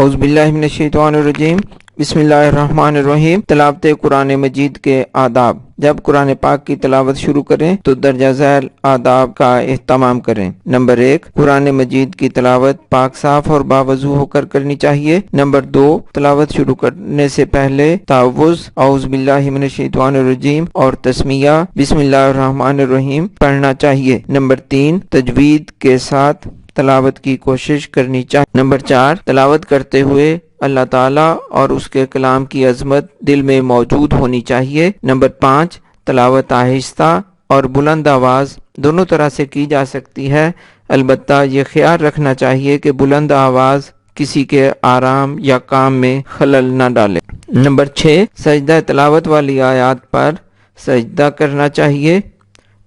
اعوذ باللہ من الشیطان الرجیم، بسم اللہ الرحمن الرحیم۔ تلاوت قرآن مجید کے آداب۔ جب قرآن پاک کی تلاوت شروع کریں تو درجہ ذیل آداب کا اہتمام کریں۔ نمبر 1، قرآن مجید کی تلاوت پاک صاف اور باوضو ہو کر کرنی چاہیے۔ نمبر 2، تلاوت شروع کرنے سے پہلے تعوذ اعوذ باللہ من الشیطان الرجیم اور تسمیہ بسم اللہ الرحمن الرحیم پڑھنا چاہیے۔ نمبر 3، تجوید کے ساتھ تلاوت کی کوشش کرنی چاہیے۔ نمبر 4، تلاوت کرتے ہوئے اللہ تعالیٰ اور اس کے کلام کی عظمت دل میں موجود ہونی چاہیے۔ نمبر 5، تلاوت آہستہ اور بلند آواز دونوں طرح سے کی جا سکتی ہے، البتہ یہ خیال رکھنا چاہیے کہ بلند آواز کسی کے آرام یا کام میں خلل نہ ڈالے۔ نمبر 6، سجدہ تلاوت والی آیات پر سجدہ کرنا چاہیے۔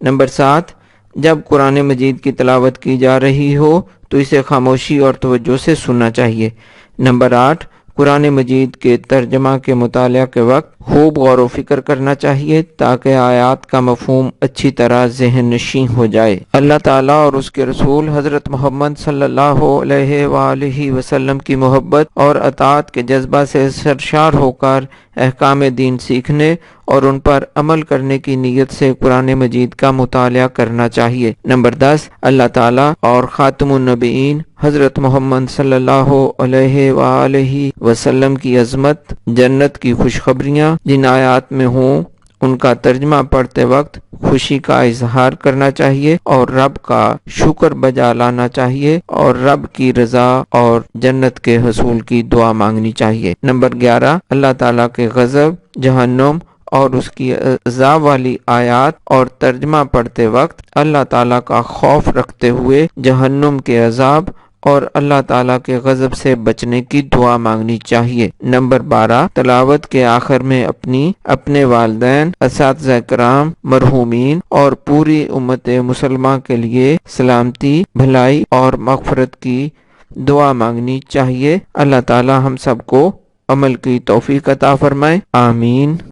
نمبر 7، جب قرآن مجید کی تلاوت کی جا رہی ہو تو اسے خاموشی اور توجہ سے سننا چاہیے۔ نمبر 8، قرآن مجید کے ترجمہ کے مطالعہ کے وقت خوب غور و فکر کرنا چاہیے تاکہ آیات کا مفہوم اچھی طرح ذہن نشین ہو جائے۔ اللہ تعالیٰ اور اس کے رسول حضرت محمد صلی اللہ علیہ وآلہ وسلم کی محبت اور اطاعت کے جذبہ سے سرشار ہو کر احکام دین سیکھنے اور ان پر عمل کرنے کی نیت سے قرآن مجید کا مطالعہ کرنا چاہیے۔ نمبر 10، اللہ تعالیٰ اور خاتم النبیین حضرت محمد صلی اللہ علیہ وآلہ وسلم کی عظمت، جنت کی خوشخبریاں جن آیات میں ہوں ان کا ترجمہ پڑھتے وقت خوشی کا اظہار کرنا چاہیے اور رب کا شکر بجا لانا چاہیے اور رب کی رضا اور جنت کے حصول کی دعا مانگنی چاہیے۔ نمبر 11، اللہ تعالیٰ کے غضب، جہنم اور اس کی عذاب والی آیات اور ترجمہ پڑھتے وقت اللہ تعالیٰ کا خوف رکھتے ہوئے جہنم کے عذاب اور اللہ تعالیٰ کے غضب سے بچنے کی دعا مانگنی چاہیے۔ نمبر 12، تلاوت کے آخر میں اپنے والدین، اساتذہ کرام، مرحومین اور پوری امت مسلمہ کے لیے سلامتی، بھلائی اور مغفرت کی دعا مانگنی چاہیے۔ اللہ تعالیٰ ہم سب کو عمل کی توفیق عطا فرمائے، آمین۔